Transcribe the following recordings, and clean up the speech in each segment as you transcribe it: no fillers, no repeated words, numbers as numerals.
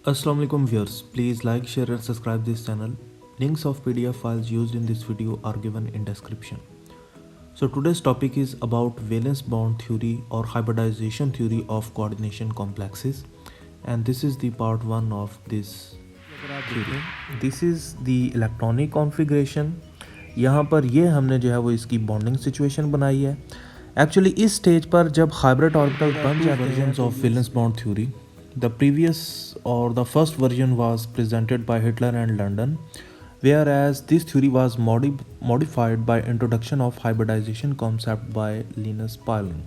Assalamu alaikum viewers, please like, share and subscribe this channel. Links of PDF files used in this video are given in description. So today's topic is about valence bond theory or hybridization theory of coordination complexes, and this is the part 1 of this theory. This is the electronic configuration. यहाँ पर ये हमने जो है वो इसकी bonding situation बनाई है. एक्चुअली इस स्टेज पर जब हाइब्रिड ऑर्बिटल बन जाते हैं of valence bond theory, the previous or the first version was presented by Hitler and London, whereas this theory was modified by introduction of hybridization concept by Linus Pauling.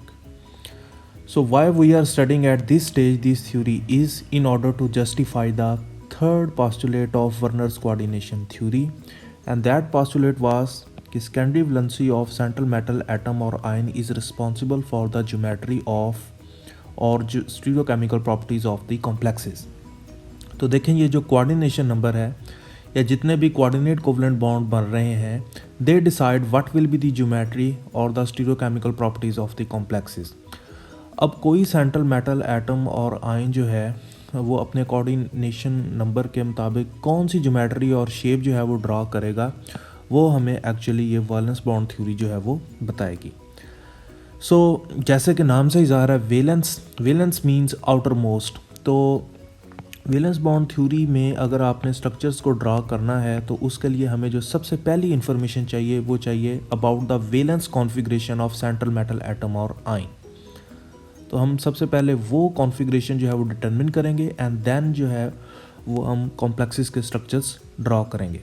So why we are studying at this stage this theory is in order to justify the third postulate of Werner's coordination theory, and that postulate was that secondary valency of central metal atom or ion is responsible for the geometry of और जो stereochemical properties of the complexes. तो देखें ये जो coordination number है या जितने भी कोऑर्डिनेट कोवलेंट बॉन्ड बन रहे हैं, they decide what will be the geometry और the stereochemical properties of the complexes. अब कोई सेंट्रल मेटल एटम और आयन जो है वो अपने कोऑर्डिनेशन नंबर के मुताबिक कौन सी ज्योमेट्री और शेप जो है वो ड्रा करेगा, वो हमें एक्चुअली ये वैलेंस बॉन्ड थ्योरी जो है वो बताएगी. जैसे कि नाम से ही ज़ाहिर है, वेलेंस मींस आउटर मोस्ट. तो वेलेंस बॉन्ड थ्योरी में अगर आपने स्ट्रक्चर्स को ड्रा करना है तो उसके लिए हमें जो सबसे पहली इन्फॉर्मेशन चाहिए वो चाहिए about the valence configuration of central metal atom और आयन. तो हम सबसे पहले वो कॉन्फ़िगरेशन जो है वो डिटरमिन करेंगे एंड देन जो है वो हम कॉम्प्लेक्सेस के स्ट्रक्चर्स ड्रा करेंगे.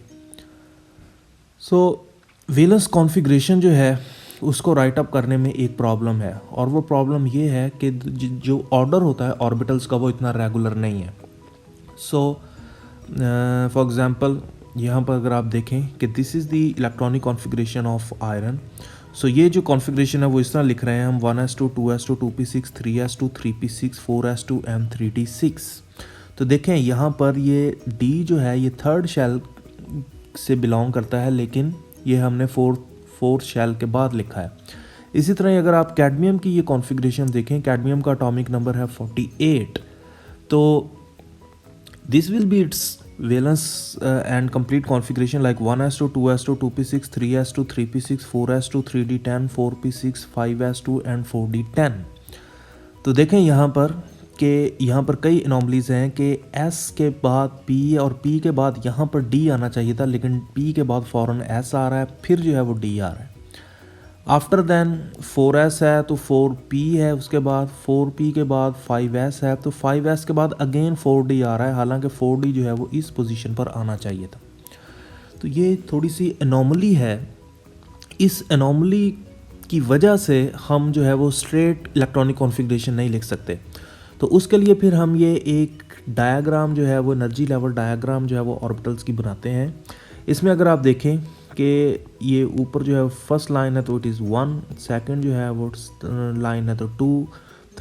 वेलेंस कॉन्फ़िगरेशन जो है उसको राइट अप करने में एक प्रॉब्लम है, और वो प्रॉब्लम ये है कि जो ऑर्डर होता है ऑर्बिटल्स का वो इतना रेगुलर नहीं है. फॉर एग्जांपल यहाँ पर अगर आप देखें कि this is the electronic configuration of iron. ये जो कॉन्फ़िगरेशन है वो इस तरह लिख रहे हैं हम 1s2 2s2 2p6 3s2 3p6 4s2 and 3d6. तो देखें यहाँ पर ये D जो है ये थर्ड शेल से बिलोंग करता है, लेकिन ये हमने फोर्थ शेल के बाद लिखा है. इसी तरह अगर आप कैडमियम की ये कॉन्फ़िगरेशन देखें, कैडमियम का एटॉमिक नंबर है 48. तो this will B it's valence and complete configuration like 1s2 2s2 2p6 3s2 3p6 4s2 3d10 4p6 5s2 and 4d10. तो देखें यहाँ पर कि यहाँ पर कई एनॉमलीज हैं कि S के बाद P और P के बाद यहाँ पर D आना चाहिए था, लेकिन P के बाद फ़ौरन S आ रहा है, फिर जो है वो D आ रहा है. आफ्टर देन 4S है तो 4P है, उसके बाद 4P के बाद 5S है, तो 5S के बाद अगेन 4D आ रहा है, हालांकि 4D जो है वो इस पोजीशन पर आना चाहिए था. तो ये थोड़ी सी एनॉमली है. इस एनॉमली की वजह से हम जो है वो स्ट्रेट इलेक्ट्रॉनिक कॉन्फ़िगरेशन नहीं लिख सकते. तो उसके लिए फिर हम ये एक डायग्राम जो है वो एनर्जी लेवल डायग्राम जो है वो ऑर्बिटल्स की बनाते हैं. इसमें अगर आप देखें कि ये ऊपर जो है फर्स्ट लाइन है तो इट इज़ 1, सेकंड जो है वो लाइन है तो 2,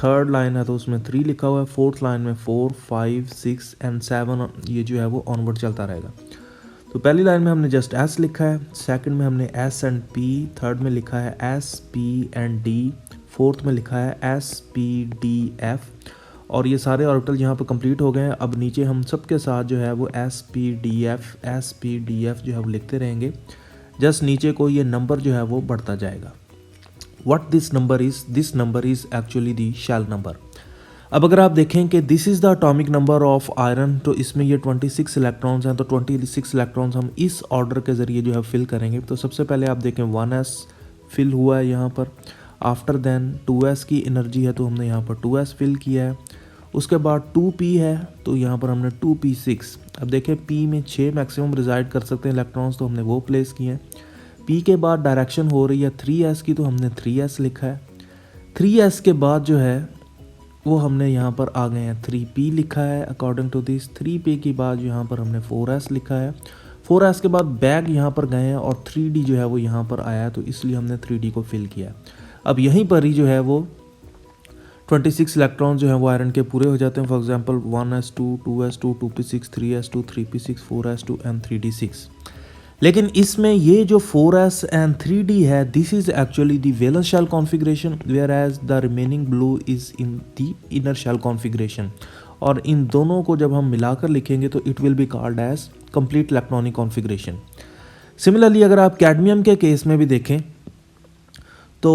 थर्ड लाइन है तो उसमें 3 लिखा हुआ है, फोर्थ लाइन में 4 5 6 and 7 ये जो है वो ऑनवर्ड चलता रहेगा. तो पहली लाइन में हमने जस्ट S लिखा है, सेकंड में हमने S एंड P, थर्ड में लिखा है S P and D, fourth में लिखा है S P D F, और ये सारे ऑर्बिटल यहाँ पर कंप्लीट हो गए हैं. अब नीचे हम सब के साथ जो है वो S P D F जो है वो लिखते रहेंगे. जस्ट नीचे को ये नंबर जो है वो बढ़ता जाएगा. What this number is actually the shell number. अब अगर आप देखें कि this is the atomic number of iron, तो इसमें ये 26 इलेक्ट्रॉन्स हैं, तो 26 इलेक्ट्रॉन्स हम इस ऑर्डर के ज़रिए जो है फिल करेंगे. तो सबसे पहले आप देखें 1s फिल हुआ है यहाँ पर. आफ्टर देन 2s की एनर्जी है तो हमने यहाँ पर 2s फिल किया है. उसके बाद 2p है तो यहाँ पर हमने 2p6. अब देखें p में 6 मैक्सिमम रिजाइड कर सकते हैं इलेक्ट्रॉन्स, तो हमने वो प्लेस किए हैं. p के बाद डायरेक्शन हो रही है 3s की, तो हमने 3s लिखा है. 3s के बाद जो है वो हमने यहाँ पर आ गए हैं 3p लिखा है अकॉर्डिंग टू दिस. 3p के बाद यहाँ पर हमने 4s लिखा है. 4s के बाद बैग यहाँ पर गए हैं और 3d जो है वो यहाँ पर आया है, तो इसलिए हमने 3d को फिल किया है. अब यहीं पर ही जो है वो 26 इलेक्ट्रॉन जो हैं वो आयरन के पूरे हो जाते हैं. For example 1s2 2s2 2p6 3s2 3p6 4s2 and 3d6. लेकिन इसमें ये जो 4s and 3d है, this is actually the valence shell configuration, where as the remaining blue is in the inner shell configuration. और इन दोनों को जब हम मिलाकर लिखेंगे तो it will be called as complete electronic configuration. Similarly अगर आप कैडमियम के केस में भी देखें तो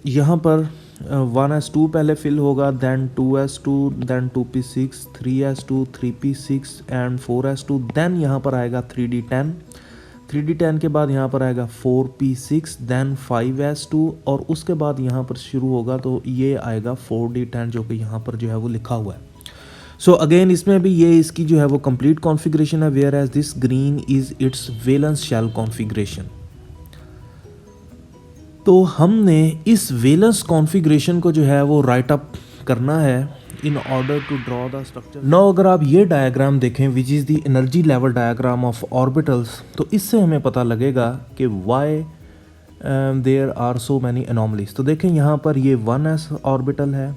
यहाँ पर 1s2 पहले फिल होगा, then 2s2, then 2p6, 3s2, 3p6 and 4s2, then यहाँ पर आएगा 3d10, 3d10 के बाद यहाँ पर आएगा 4p6, देन 5s2 और उसके बाद यहाँ पर शुरू होगा तो ये आएगा 4d10 जो कि यहाँ पर जो है वो लिखा हुआ है। सो अगेन इसमें भी ये इसकी जो है वो कंप्लीट कॉन्फ़िगरेशन है, where as this green is its valence shell configuration. तो हमने इस वैलेंस कॉन्फ़िगरेशन को जो है वो राइट अप करना है in order to draw the structure. Now अगर आप ये डायग्राम देखें which is the energy level diagram of orbitals, तो इससे हमें पता लगेगा कि why there are so many anomalies. तो देखें यहाँ पर ये 1s ऑर्बिटल है,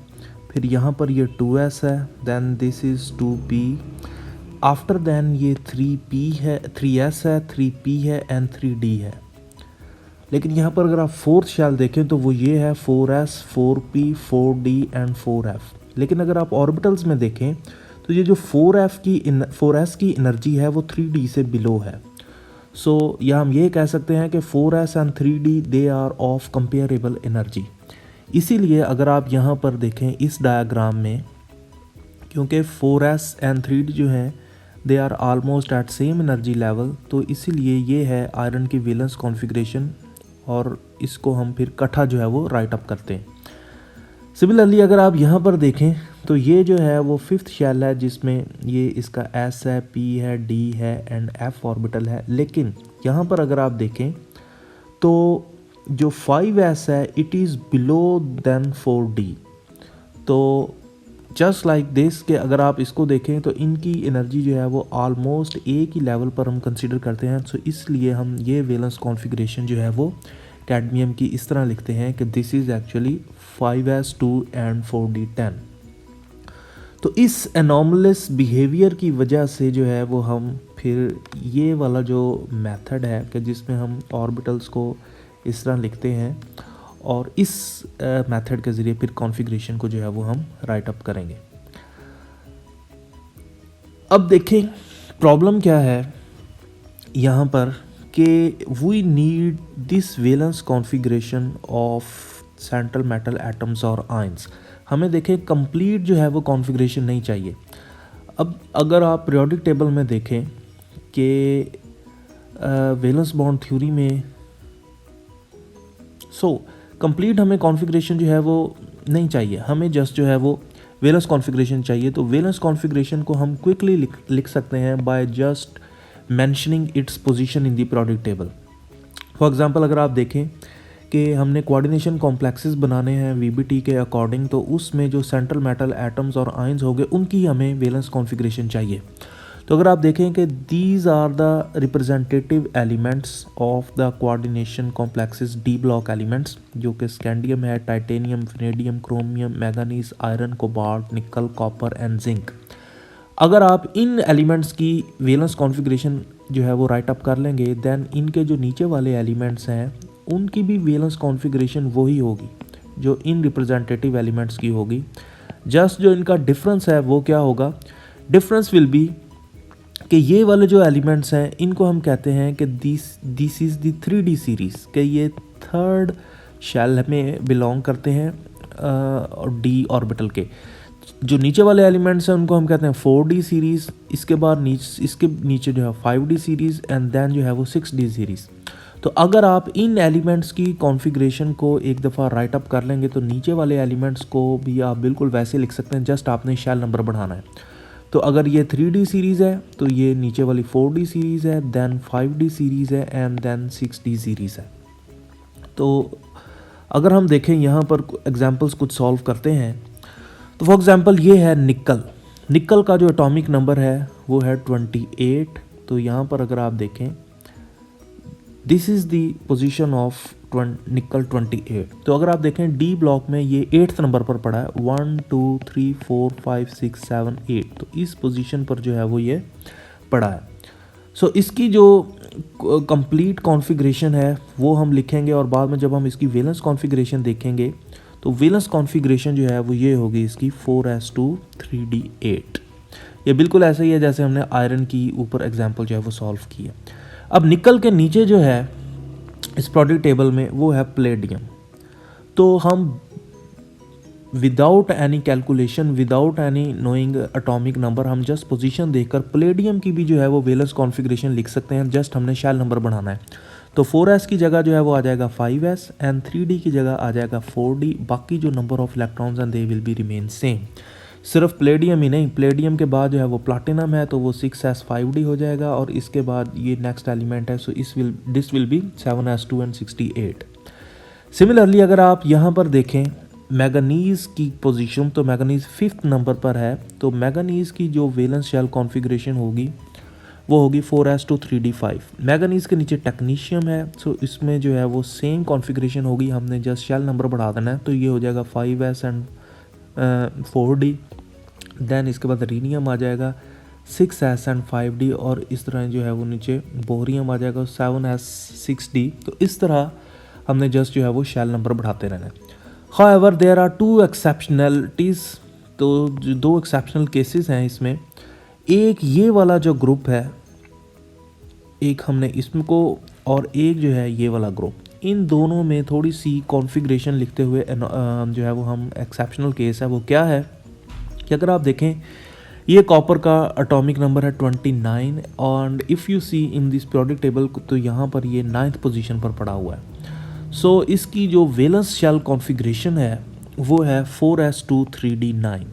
फिर यहाँ पर ये 2s है, then this is 2p, after then ये 3p है, 3s है, 3p है एंड 3d है। लेकिन यहाँ पर अगर आप फोर्थ शेल देखें तो वो ये है 4s, 4p, 4d and 4f। लेकिन अगर आप ऑर्बिटल्स में देखें तो ये जो 4s की एनर्जी है वो 3d से बिलो है। सो या हम ये कह सकते हैं कि 4s and 3d they are of comparable energy. इसीलिए अगर आप यहाँ पर देखें इस डायग्राम में, क्योंकि 4s एंड 3d जो हैं they are almost at same energy level, तो इसीलिए ये है आयरन की वैलेंस कॉन्फ़िगरेशन और इसको हम फिर इकट्ठा जो है वो राइट अप करते हैं। सिमिलरली अगर आप यहाँ पर देखें तो ये जो है वो फिफ्थ शेल है जिसमें ये इसका S है, P है, D है एंड F ऑर्बिटल है। लेकिन यहाँ पर अगर आप देखें तो जो 5s है it is below then 4d। तो जस्ट लाइक दिस के अगर आप इसको देखें तो इनकी एनर्जी जो है वो ऑलमोस्ट एक ही लेवल पर हम कंसीडर करते हैं। सो इसलिए हम ये वैलेंस कॉन्फ़िगरेशन जो है वो कैडमियम की इस तरह लिखते हैं कि this is actually 5s2 and 4d10। तो इस एनॉमलस बिहेवियर की वजह से जो है वो हम फिर ये वाला जो मेथड है कि जिसमें हम ऑर्बिटल्स को इस तरह लिखते हैं और इस मेथड के ज़रिए फिर कॉन्फ़िगरेशन को जो है वो हम राइट अप करेंगे। अब देखें प्रॉब्लम क्या है यहाँ पर कि we need this valence configuration of central metal atoms और आयंस। हमें देखें कंप्लीट जो है वो कॉन्फ़िगरेशन नहीं चाहिए। अब अगर आप पीरियोडिक टेबल में देखें कि वैलेंस बॉन्ड थ्योरी में कंप्लीट हमें कॉन्फ़िगरेशन जो है वो नहीं चाहिए, हमें जस्ट जो है वो वैलेंस कॉन्फ़िगरेशन चाहिए। तो वैलेंस कॉन्फ़िगरेशन को हम क्विकली लिख सकते हैं by just mentioning its position in the periodic table. For example अगर आप देखें कि हमने कोऑर्डिनेशन कॉम्प्लेक्सेस बनाने हैं वीबीटी के अकॉर्डिंग, तो उसमें जो सेंट्रल मेटल एटम्स और आयंस हो गए उनकी हमें वैलेंस कॉन्फ़िगरेशन चाहिए। तो अगर आप देखें कि these are the representative elements of the coordination complexes D block elements, जो कि स्कैंडियम है, titanium, vanadium, chromium, manganese, iron, cobalt, nickel, copper and zinc. अगर आप इन एलिमेंट्स की वैलेंस कॉन्फ़िगरेशन जो है वो राइट अप कर लेंगे, देन इनके जो नीचे वाले एलिमेंट्स हैं उनकी भी वैलेंस कॉन्फ़िगरेशन वही होगी जो इन रिप्रेजेंटेटिव एलिमेंट्स की होगी। जस्ट जो इनका डिफरेंस है वो क्या होगा, डिफरेंस विल बी कि ये वाले जो एलिमेंट्स हैं इनको हम कहते हैं कि this is the 3D series, कि ये थर्ड शेल में बिलोंग करते हैं और डी ऑर्बिटल के। जो नीचे वाले एलिमेंट्स हैं उनको हम कहते हैं 4D सीरीज़, इसके बाद इसके नीचे जो है 5D सीरीज़ एंड देन जो है वो 6D सीरीज़। तो अगर आप इन एलिमेंट्स की कॉन्फ़िगरेशन को एक दफ़ा राइट अप कर लेंगे तो नीचे वाले एलिमेंट्स को भी आप बिल्कुल वैसे लिख सकते हैं, जस्ट आपने शेल नंबर बढ़ाना है। तो अगर ये 3D सीरीज़ है तो ये नीचे वाली 4D सीरीज़ है, देन 5D सीरीज़ है एंड देन 6D सीरीज़ है। तो अगर हम देखें यहाँ पर एग्जांपल्स कुछ सॉल्व करते हैं, तो फॉर एग्जांपल ये है निकल का जो एटॉमिक नंबर है वो है 28। तो यहाँ पर अगर आप देखें this is the position of निकल 28। तो अगर आप देखें डी ब्लॉक में ये 8th नंबर पर पड़ा है, 1 2 3 4 5 6 7 8। तो इस पोजीशन पर जो है वो ये पड़ा है। सो इसकी जो कंप्लीट कॉन्फ़िगरेशन है वो हम लिखेंगे और बाद में जब हम इसकी वैलेंस कॉन्फ़िगरेशन देखेंगे तो वैलेंस कॉन्फ़िगरेशन जो है वो ये होगी इसकी 4s2 3d8। ये बिल्कुल ऐसा ही है जैसे हमने आयरन की ऊपर एग्जांपल जो है वो सॉल्व की है। अब निकल के नीचे जो है इस प्रोडक्ट टेबल में वो है प्लेडियम। तो हम without any calculation, without any knowing atomic number, हम जस्ट पोजीशन देखकर प्लेडियम की भी जो है वो वैलेंस कॉन्फ़िगरेशन लिख सकते हैं। जस्ट हमने शेल नंबर बढ़ाना है। तो 4s की जगह जो है वो आ जाएगा 5s एंड 3d की जगह आ जाएगा 4d। बाकी जो number of electrons and they will be remain same. सिर्फ प्लेडियम ही नहीं, प्लेडियम के बाद जो है वो प्लाटिनम है तो वो 6s 5d हो जाएगा, और इसके बाद ये नेक्स्ट एलिमेंट है, so this will B 7s2 and 68। Similarly अगर आप यहाँ पर देखें मैंगनीज़ की पोजीशन, तो मैंगनीज़ 5th नंबर पर है। तो मैंगनीज़ की जो वैलेंस शेल कॉन्फ़िगरेशन होगी वो होगी 4s2 3d5। मैंगनीज़ के नीचे टेक्नीशियम है, सो इसमें जो है वो सेम कॉन्फ़िगरेशन होगी, हमने जस्ट शेल नंबर बढ़ा देना है। तो ये हो जाएगा 5s एंड 4d। देन इसके बाद रीनियम आ जाएगा 6s एंड 5d, और इस तरह जो है वो नीचे बोरियम आ जाएगा 7s 6d। तो इस तरह हमने जस्ट जो है वो शेल नंबर बढ़ाते रहना है। However there are two exceptionalities. तो जो दो एक्सेप्शनल केसेस हैं इसमें, एक ये वाला जो ग्रुप है, एक हमने इसमें को, और एक जो है ये वाला ग्रुप, इन दोनों में थोड़ी सी कॉन्फ़िगरेशन लिखते हुए जो है वो हम एक्सेप्शनल केस है वो क्या है कि अगर आप देखें ये कॉपर का एटॉमिक नंबर है 29, and if you see in this periodic table तो यहाँ पर ये 9th पोजीशन पर पड़ा हुआ है। सो इसकी जो वैलेंस शेल कॉन्फ़िगरेशन है वो है 4s2 3d9।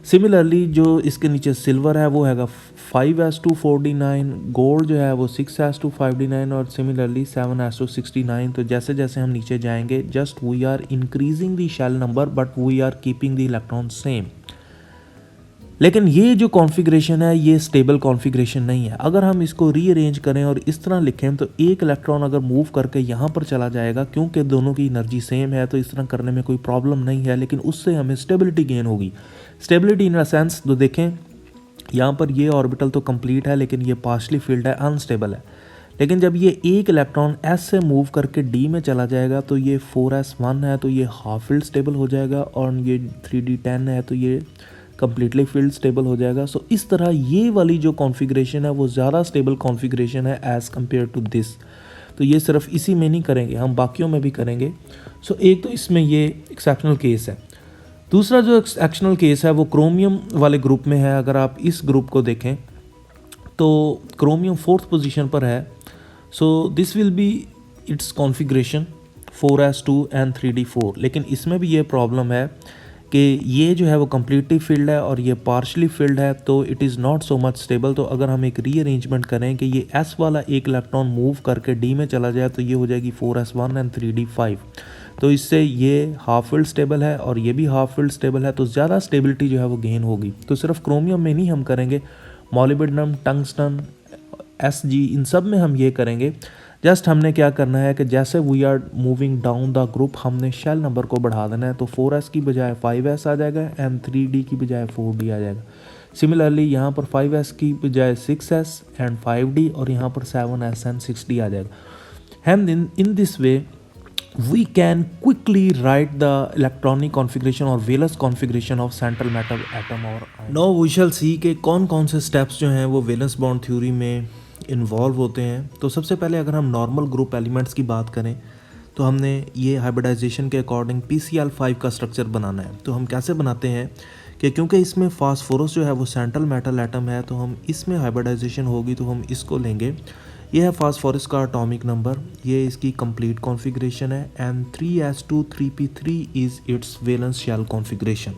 सिमिलरली जो इसके नीचे सिल्वर है वो हैगा 5s2 4d9, गोल्ड जो है वो 6s2 5d9, और सिमिलरली 7s2 69। तो जैसे जैसे हम नीचे जाएंगे just we are increasing the shell number but we are keeping the electron same. लेकिन ये जो कॉन्फ़िगरेशन है ये स्टेबल कॉन्फ़िगरेशन नहीं है। अगर हम इसको रीअरेंज करें और इस तरह लिखें तो एक इलेक्ट्रॉन अगर मूव करके यहाँ पर चला जाएगा, क्योंकि दोनों की एनर्जी सेम है तो इस तरह करने में कोई प्रॉब्लम नहीं है, लेकिन उससे हमें स्टेबिलिटी गेन होगी। स्टेबिलिटी इन अ सेंस तो देखें यहाँ पर ये ऑर्बिटल तो कंप्लीट है लेकिन ये पार्शली फील्ड है, अनस्टेबल है। लेकिन जब ये एक इलेक्ट्रॉन s से मूव करके d में चला जाएगा तो ये 4s1 है तो ये हाफ फील्ड स्टेबल हो जाएगा, और ये 3d10 है तो ये कम्प्लीटली फील्ड स्टेबल हो जाएगा। सो इस तरह ये वाली जो कॉन्फ़िगरेशन है वो ज़्यादा स्टेबल कॉन्फ़िगरेशन है एज़ कम्पेयर टू दिस। तो ये सिर्फ इसी में नहीं करेंगे, हम बाकियों में भी करेंगे। सो एक तो इसमें ये एक्सेप्शनल केस है। दूसरा जो एक्सेप्शनल केस है वो क्रोमियम वाले ग्रुप में है। अगर आप इस ग्रुप को देखें तो क्रोमियम 4th पोजीशन पर है। So this will B it's configuration 4s2 and 3d4। लेकिन इसमें भी ये प्रॉब्लम है कि ये जो है वो कम्प्लीटली फील्ड है और ये पार्शली फील्ड है, तो it is not so much stable. तो अगर हम एक रीअरेंजमेंट करें कि ये s वाला एक इलेक्ट्रॉन मूव करके d में चला जाए तो ये हो जाएगी 4s1 एंड 3d5। तो इससे ये हाफ फील्ड स्टेबल है और ये भी हाफ फील्ड स्टेबल है, तो ज़्यादा स्टेबिलिटी जो है वो गेन होगी। तो सिर्फ क्रोमियम में नहीं हम करेंगे, मॉलिब्डेनम, टंगस्टन, Sg, इन सब में हम ये करेंगे। जस्ट हमने क्या करना है कि जैसे we are moving down the group हमने शेल नंबर को बढ़ा देना है। तो 4s की बजाय 5s आ जाएगा एंड 3d की बजाय 4d आ जाएगा। सिमिलरली यहाँ पर 5s की बजाय 6s एंड 5d, और यहाँ पर 7s एंड 6d आ जाएगा। And in this way we can quickly write the electronic configuration or valence configuration of central metal atom or ion. Now we shall see कि कौन कौन से steps जो हैं वो वैलेंस बॉन्ड थ्योरी में involve होते हैं। तो सबसे पहले अगर हम नॉर्मल ग्रुप एलिमेंट्स की बात करें तो हमने ये हाइब्रिडाइजेशन के अकॉर्डिंग PCl5 का स्ट्रक्चर बनाना है। तो हम कैसे बनाते हैं कि क्योंकि इसमें फास्फोरस जो है वो सेंट्रल मेटल एटम है, तो हम इसमें हाइब्रिडाइजेशन होगी तो हम इसको लेंगे। ये है फास्फोरस का एटॉमिक नंबर, ये इसकी कंप्लीट कॉन्फ़िगरेशन है, and 3s2 3p3 is its valence shell configuration.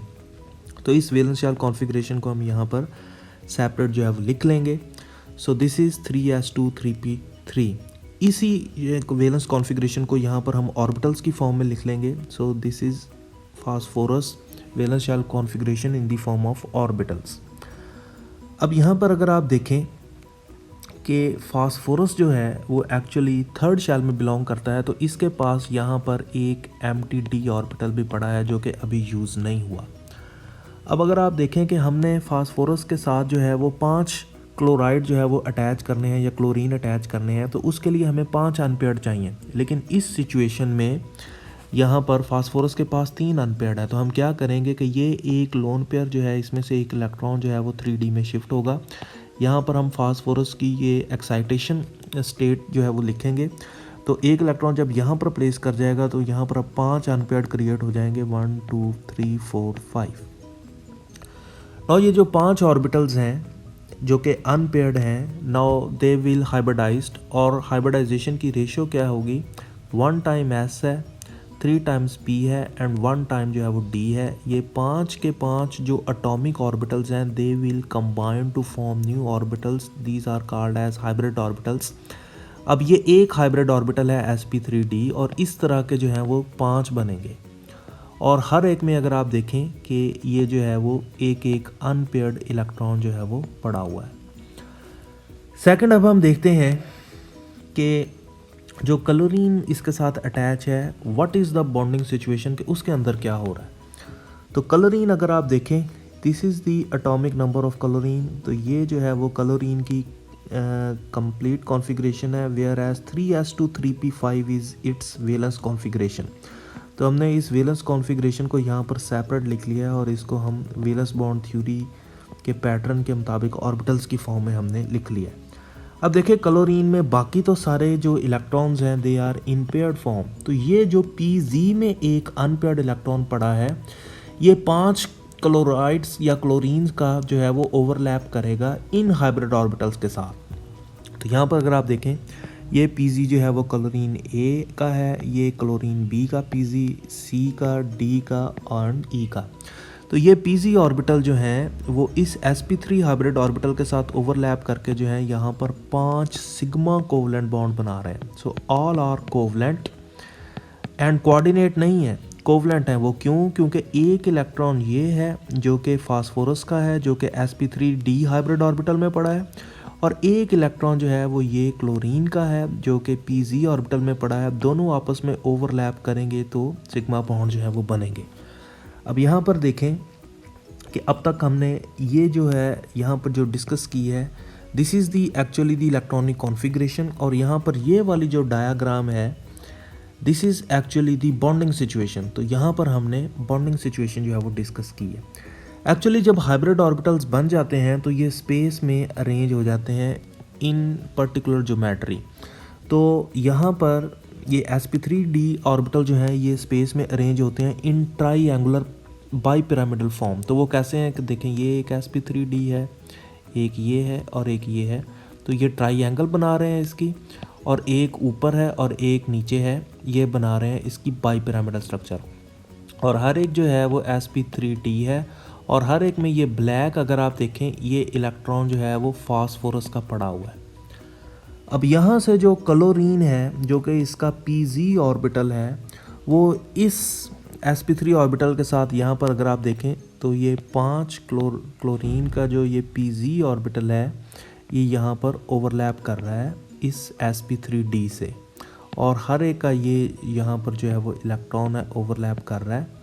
तो इस वैलेंस शेल कॉन्फ़िगरेशन को हम यहाँ पर सेपरेट जो है वो लिख लेंगे। So this is 3s2 3p3। इसी वैलेंस कॉन्फ़िगरेशन को यहाँ पर हम ऑर्बिटल्स की फॉर्म में लिख लेंगे। So this is phosphorus valence shell configuration in the form of orbitals. अब यहाँ पर अगर आप देखें कि फास्फोरस जो है वो एक्चुअली 3rd शेल में बिलोंग करता है, तो इसके पास यहाँ पर एक एम्प्टी d ऑर्बिटल भी पड़ा है जो कि अभी यूज़ नहीं हुआ। अब अगर आप देखें कि हमने फास्फोरस के साथ जो है वो 5 क्लोराइड जो है वो अटैच करने हैं या क्लोरीन अटैच करने हैं, तो उसके लिए हमें 5 अनपेयर्ड चाहिए। लेकिन इस सिचुएशन में यहाँ पर फास्फोरस के पास 3 अनपेयर्ड है, तो हम क्या करेंगे कि ये एक लोन पेयर जो है इसमें से एक इलेक्ट्रॉन जो है वो 3D में शिफ्ट होगा। यहाँ पर हम फास्फोरस की ये एक्साइटेशन स्टेट जो है वो लिखेंगे। तो एक इलेक्ट्रॉन जब यहाँ पर प्लेस कर जाएगा तो यहाँ पर अब 5 अनपेयर्ड क्रिएट हो जाएंगे, 1 2 3 4 5। और ये जो 5 ऑर्बिटल्स हैं जो कि अनपेयर्ड हैं, नाउ दे विल हाइब्रिडाइज्ड, और हाइब्रिडाइजेशन की रेशियो क्या होगी, 1 टाइम S है, 3 टाइम्स P है एंड 1 टाइम जो है वो D है। ये 5 के 5 जो एटॉमिक ऑर्बिटल्स हैं they will combine to form new orbitals, these are called as hybrid orbitals. अब ये एक हाइब्रिड ऑर्बिटल है sp3d और इस तरह के जो हैं वो 5 बनेंगे, और हर एक में अगर आप देखें कि ये जो है वो एक एक अनपेयर्ड इलेक्ट्रॉन जो है वो पड़ा हुआ है। सेकंड, अब हम देखते हैं कि जो क्लोरीन इसके साथ अटैच है, what is the bonding situation, कि उसके अंदर क्या हो रहा है। तो क्लोरीन अगर आप देखें, this is the atomic number of chlorine, तो ये जो है वो क्लोरीन की कंप्लीट कॉन्फ़िगरेशन है, where as 3s2 3p5 is its valence configuration. तो हमने इस वैलेंस कॉन्फ़िगरेशन को यहाँ पर सेपरेट लिख लिया है और इसको हम वैलेंस बॉन्ड थ्योरी के पैटर्न के मुताबिक ऑर्बिटल्स की फॉर्म में हमने लिख लिया है। अब देखिए क्लोरीन में बाकी तो सारे जो इलेक्ट्रॉन्स हैं they are in paired form, तो ये जो Pz में एक अनपेयर्ड इलेक्ट्रॉन पड़ा है, ये 5 क्लोराइड्स या क्लोरीन का जो है वो ओवरलैप करेगा इन हाइब्रिड ऑर्बिटल्स के साथ। तो यहाँ पर अगर आप देखें, ये Pz जो है वो क्लोरीन A का है, ये क्लोरीन B का Pz, C का, D का और E का। तो ये Pz ऑर्बिटल जो हैं वो इस sp3 हाइब्रिड ऑर्बिटल के साथ ओवरलैप करके जो है यहाँ पर 5 सिग्मा कोवलेंट बॉन्ड बना रहे हैं। So all are covalent and coordinate नहीं है, कोवलेंट है। वो क्यों? क्योंकि एक इलेक्ट्रॉन ये है जो कि फास्फोरस का है, जो कि sp3d हाइब्रिड ऑर्बिटल में पड़ा है, और एक इलेक्ट्रॉन जो है वो ये क्लोरीन का है जो कि Pz ऑर्बिटल में पड़ा है। दोनों आपस में ओवरलैप करेंगे तो सिग्मा बॉन्ड जो है वो बनेंगे। अब यहाँ पर देखें कि अब तक हमने ये जो है यहाँ पर जो डिस्कस की है, this is the actually the electronic configuration, और यहाँ पर ये वाली जो डायग्राम है this is actually the bonding situation. तो यहाँ पर हमने बॉन्डिंग सिचुएशन जो है वो डिस्कस की है। एक्चुअली जब हाइब्रिड ऑर्बिटल्स बन जाते हैं तो ये स्पेस में अरेंज हो जाते हैं इन पर्टिकुलर ज्योमेट्री। तो यहाँ पर ये sp3d ऑर्बिटल जो है ये स्पेस में अरेंज होते हैं इन ट्राईएंगुलर बाई पिरामिडल फॉर्म। तो वो कैसे हैं कि देखें, ये एक sp3d है, एक ये है और एक ये है, तो ये ट्राईएंगल बना रहे हैं इसकी, और एक ऊपर है और एक नीचे है, ये बना रहे हैं इसकी बाई पिरामिडल स्ट्रक्चर। और हर एक जो है वो sp3d है, और हर एक में ये ब्लैक अगर आप देखें ये इलेक्ट्रॉन जो है वो फास्फोरस का पड़ा हुआ है। अब यहाँ से जो क्लोरीन है जो कि इसका Pz ऑर्बिटल है, वो इस sp3 ऑर्बिटल के साथ यहाँ पर अगर आप देखें तो ये 5 क्लोरीन का जो ये Pz ऑर्बिटल है ये यहाँ पर ओवरलैप कर रहा है इस sp3d से, और हर एक का ये यहाँ पर जो है वो इलेक्ट्रॉन है ओवरलैप कर रहा है।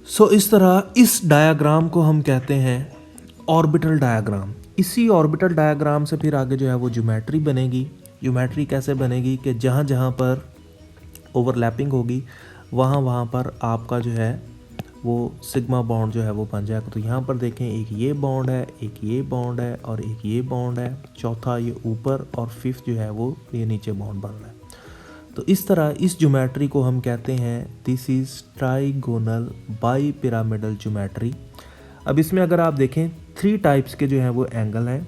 सो इस तरह इस डायग्राम को हम कहते हैं ऑर्बिटल डायग्राम। इसी ऑर्बिटल डायग्राम से फिर आगे जो है वो ज्योमेट्री बनेगी। ज्योमेट्री कैसे बनेगी कि जहाँ जहाँ पर ओवरलैपिंग होगी वहाँ वहाँ पर आपका जो है वो सिग्मा बॉन्ड जो है वो बन जाएगा। तो यहाँ पर देखें, एक ये बॉन्ड है, एक ये बॉन्ड है और एक ये बॉन्ड है, चौथा ये ऊपर और फिफ्थ जो है वो ये नीचे बॉन्ड बन रहा है। तो इस तरह इस ज्योमेट्री को हम कहते हैं this is trigonal bi pyramidal geometry. अब इसमें अगर आप देखें 3 टाइप्स के जो हैं वो एंगल हैं।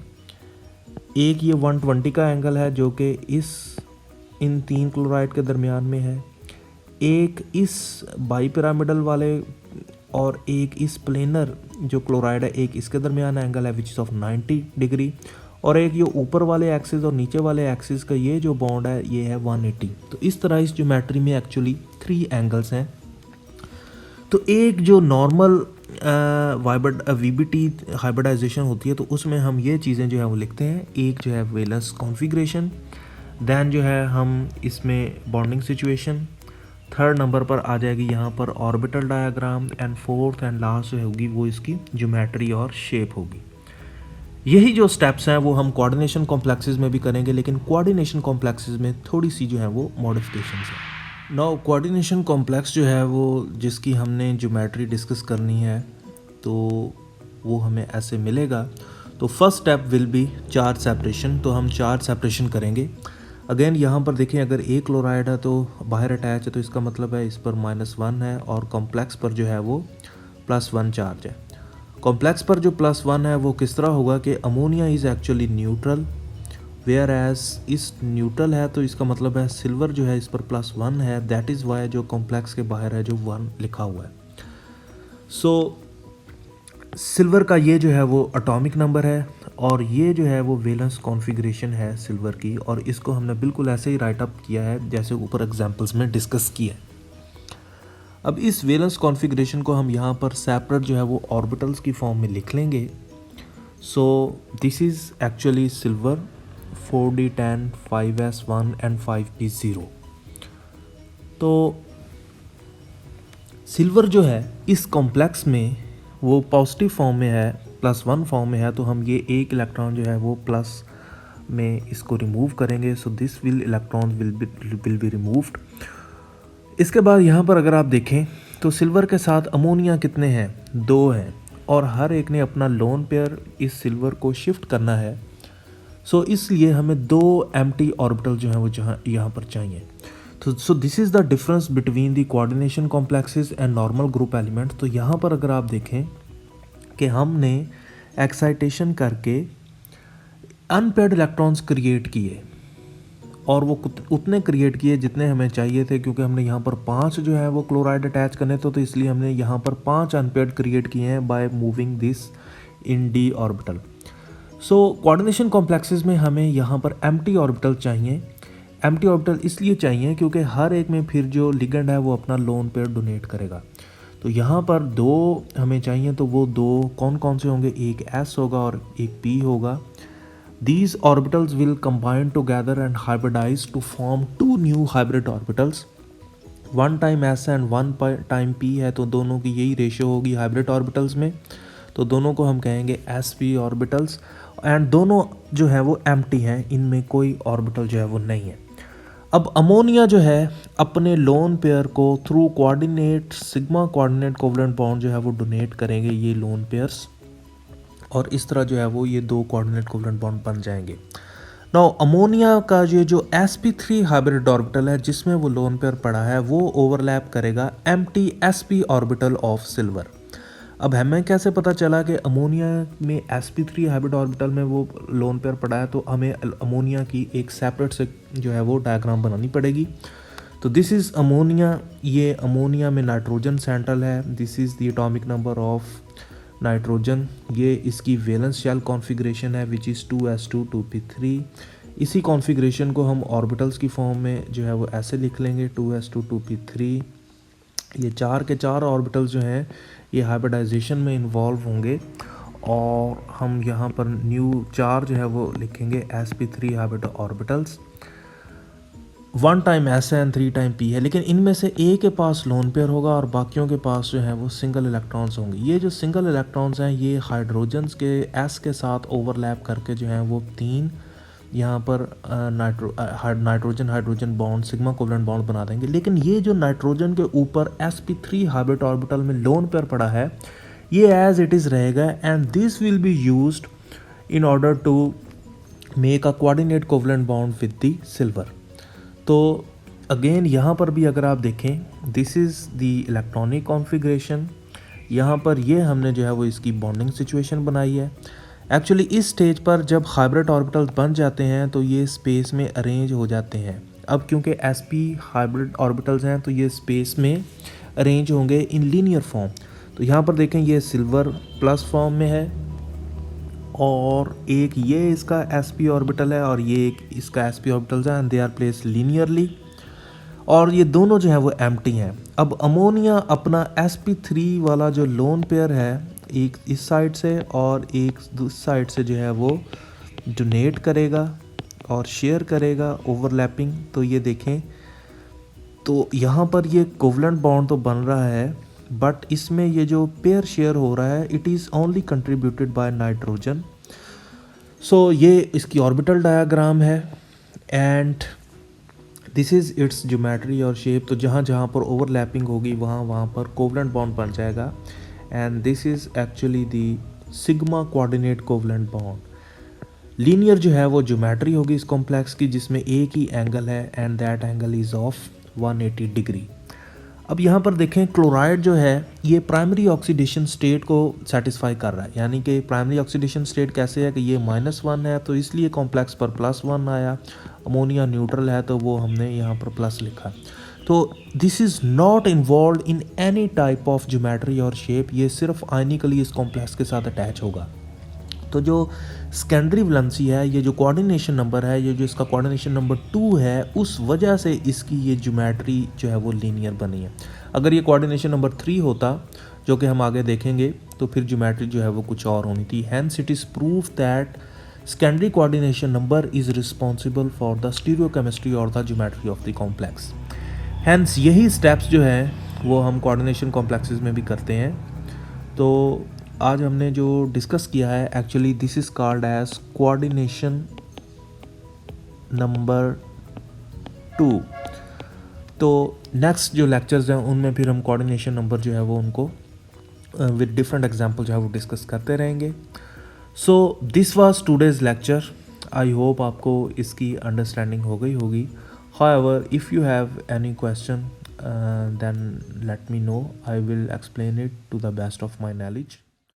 एक ये 120 का एंगल है जो कि इन 3 क्लोराइड के दरमियान में है, एक इस बाई पिरामिडल वाले और एक इस प्लेनर जो क्लोराइड है, एक इसके दरमियान एंगल है विच इज़ ऑफ 90 डिग्री, और एक ये ऊपर वाले एक्सिस और नीचे वाले एक्सिस का ये जो बॉन्ड है ये है 180। तो इस तरह इस ज्योमेट्री में एक्चुअली 3 एंगल्स हैं। तो एक जो नॉर्मल वीबीटी हाइब्रिडाइजेशन होती है तो उसमें हम ये चीज़ें जो है वो लिखते हैं। एक जो है वैलेंस कॉन्फ़िगरेशन, दैन जो है हम इसमें बॉन्डिंग सिचुएशन, थर्ड नंबर पर आ जाएगी यहाँ पर orbital diagram, and fourth and last जो होगी वो इसकी ज्योमेट्री और शेप होगी। यही जो स्टेप्स हैं वो हम कोऑर्डिनेशन कॉम्प्लेक्सेस में भी करेंगे, लेकिन कोऑर्डिनेशन कॉम्प्लेक्सेस में थोड़ी सी जो है वो मॉडिफिकेशंस हैं। नाउ कोऑर्डिनेशन कॉम्प्लेक्स जो है वो जिसकी हमने ज्योमेट्री डिस्कस करनी है तो वो हमें ऐसे मिलेगा। तो first step will be charge separation, तो हम चार्ज सेपरेशन करेंगे। अगेन यहाँ पर देखें, अगर एक क्लोराइड है तो बाहर अटैच है, तो इसका मतलब है इस पर -1 है और कॉम्प्लेक्स पर जो है वो +1 चार्ज है। कॉम्प्लेक्स पर जो +1 है वो किस तरह होगा कि ammonia is actually neutral, where as इस न्यूट्रल है तो इसका मतलब है सिल्वर जो है इस पर +1 है, दैट इज़ वाई जो कॉम्प्लेक्स के बाहर है जो 1 लिखा हुआ है। सो सिल्वर का ये जो है वो एटॉमिक नंबर है और ये जो है वो वैलेंस कॉन्फ़िगरेशन है सिल्वर की, और इसको हमने बिल्कुल ऐसे ही राइट अप किया है जैसे ऊपर एग्जांपल्स में डिस्कस किया है। अब इस वैलेंस कॉन्फ़िगरेशन को हम यहाँ पर सेपरेट जो है वो ऑर्बिटल्स की फॉर्म में लिख लेंगे। So this is actually silver 4d10 5s1 and 5p0। तो सिल्वर जो है इस कॉम्प्लेक्स में वो पॉजिटिव फॉर्म में है, +1 फॉर्म में है, तो हम ये एक इलेक्ट्रॉन जो है वो प्लस में इसको रिमूव करेंगे। So this electron will be removed. इसके बाद यहाँ पर अगर आप देखें तो सिल्वर के साथ अमोनिया कितने हैं, 2 हैं, और हर एक ने अपना लोन पेयर इस सिल्वर को शिफ्ट करना है। सो इसलिए हमें 2 एम्प्टी ऑर्बिटल जो हैं वो यहाँ पर चाहिए। तो सो this is the difference between the coordination complexes and normal group element. तो यहाँ पर अगर आप देखें कि हमने एक्साइटेशन करके अनपेयर्ड इलेक्ट्रॉन्स क्रिएट किए और वो उतने क्रिएट किए जितने हमें चाहिए थे, क्योंकि हमने यहाँ पर 5 जो है वो क्लोराइड अटैच करने थे, तो इसलिए हमने यहाँ पर 5 अनपेयर्ड क्रिएट किए हैं by moving this in D orbital. So coordination complexes में हमें यहाँ पर एम्प्टी ऑर्बिटल चाहिए। एम्प्टी ऑर्बिटल इसलिए चाहिए क्योंकि हर एक में फिर जो लिगेंड है वो अपना लोन पेयर डोनेट करेगा। तो यहाँ पर 2 हमें चाहिए, तो वो 2 कौन कौन से होंगे, एक S होगा और एक P होगा। These orbitals will combine together and hybridize to form 2 new hybrid orbitals। 1 time S and 1 time P है, तो दोनों की यही रेशियो होगी हाइब्रिड ऑर्बिटल्स में, तो दोनों को हम कहेंगे sp ऑर्बिटल्स। एंड दोनों जो है वो एम्प्टी हैं, इनमें कोई ऑर्बिटल जो है वो नहीं है। अब अमोनिया जो है अपने लोन पेयर को through coordinate sigma coordinate covalent bond जो है वो डोनेट करेंगे ये लोन पेयर्स, और इस तरह जो है वो ये 2 कोऑर्डिनेट कोवलेंट बॉन्ड बन जाएंगे। नाउ अमोनिया का ये जो sp3 हाइब्रिड ऑर्बिटल है जिसमें वो लोन पेयर पड़ा है वो ओवरलैप करेगा empty sp orbital of silver. अब हमें कैसे पता चला कि अमोनिया में sp3 हाइब्रिड ऑर्बिटल में वो लोन पेयर पड़ा है, तो हमें अमोनिया की एक सेपरेट से जो है वो डायग्राम बनानी पड़ेगी। तो दिस इज़ अमोनिया, ये अमोनिया में नाइट्रोजन सेंट्रल है, this is the atomic number of nitrogen, ये इसकी वैलेंस शेल कॉन्फ़िगरेशन है विच इज़ 2s2 2p3। इसी कॉन्फ़िगरेशन को हम ऑर्बिटल्स की फॉर्म में जो है वो ऐसे लिख लेंगे 2s2 2p3। ये 4 के 4 ऑर्बिटल्स जो हैं ये हाइब्रिडाइजेशन में इन्वॉल्व होंगे, और हम यहाँ पर न्यू 4 जो है वो लिखेंगे sp3 hybrid orbitals. 1 time S है एंड 3 टाइम P है, लेकिन इनमें से A के पास लोन पेयर होगा और बाकियों के पास जो है वो सिंगल इलेक्ट्रॉन्स होंगे। ये जो सिंगल इलेक्ट्रॉन्स हैं ये हाइड्रोजन्स के S के साथ ओवरलैप करके जो हैं वो 3 यहाँ पर nitrogen hydrogen bond sigma covalent bond बना देंगे। लेकिन ये जो नाइट्रोजन के ऊपर sp3 हाइब्रिड ऑर्बिटल में लोन पेयर पड़ा है ये एज इट इज़ रहेगा, and this will be used in order to make a coordinate covalent bond with the silver. तो अगेन यहाँ पर भी अगर आप देखें this is the electronic configuration, यहाँ पर ये हमने जो है वो इसकी बॉन्डिंग सिचुएशन बनाई है। एक्चुअली इस स्टेज पर जब हाइब्रिड ऑर्बिटल्स बन जाते हैं तो ये स्पेस में अरेंज हो जाते हैं। अब क्योंकि sp हाइब्रिड ऑर्बिटल्स हैं तो ये स्पेस में अरेंज होंगे इन लीनियर फॉर्म। तो यहाँ पर देखें ये सिल्वर प्लस फॉर्म में है, और एक ये इसका sp ऑर्बिटल है और ये एक इसका sp ऑर्बिटल्स है, and they are placed linearly, और ये दोनों जो हैं वो एम्प्टी हैं। अब अमोनिया अपना sp3 वाला जो लोन पेयर है एक इस साइड से और एक दूसरी साइड से जो है वो डोनेट करेगा और शेयर करेगा ओवरलैपिंग। तो ये देखें तो यहाँ पर ये कोवलेंट बॉन्ड तो बन रहा है, बट इसमें ये जो पेयर शेयर हो रहा है it is only contributed by nitrogen. So ये इसकी ऑर्बिटल डायग्राम है, and this is its geometry और शेप। तो जहाँ जहाँ पर ओवरलैपिंग होगी वहाँ वहाँ पर कोवलेंट बॉन्ड बन जाएगा। And this is actually the sigma coordinate covalent bond. Linear जो है वो ज्योमेट्री होगी इस कॉम्प्लेक्स की, जिसमें एक ही एंगल है and that angle is of 180 degree. अब यहाँ पर देखें, क्लोराइड जो है ये प्राइमरी ऑक्सीडेशन स्टेट को सेटिस्फाई कर रहा है, यानी कि प्राइमरी ऑक्सीडेशन स्टेट कैसे है कि ये -1 है तो इसलिए कॉम्प्लेक्स पर +1 आया। अमोनिया न्यूट्रल है तो वो हमने यहाँ पर प्लस लिखा। तो this is not involve in any type of geometry और शेप, ये सिर्फ आयनिकली इस कॉम्प्लेक्स के साथ अटैच होगा। तो जो सेकेंडरी वैलेंसी है, ये जो कोऑर्डिनेशन नंबर है, ये जो इसका कोऑर्डिनेशन नंबर 2 है, उस वजह से इसकी ये ज्योमेट्री जो है वो लीनियर बनी है। अगर ये कोऑर्डिनेशन नंबर 3 होता, जो कि हम आगे देखेंगे, तो फिर ज्योमेट्री जो है वो कुछ और होनी थी। Hence it is proof that secondary coordination number is responsible for the stereochemistry और the geometry of the complex. Hence यही स्टेप्स जो हैं वो हम कोऑर्डिनेशन कॉम्प्लेक्सेस में भी करते हैं। तो आज हमने जो डिस्कस किया है, actually this is called as coordination number 2। तो नेक्स्ट जो लेक्चर्स हैं उनमें फिर हम कोऑर्डिनेशन नंबर जो है वो उनको विद डिफरेंट एग्जांपल जो है वो डिस्कस करते रहेंगे। So this was today's lecture. I hope आपको इसकी अंडरस्टैंडिंग हो गई होगी। However if you have any question then let me know. I will explain it to the best of my knowledge.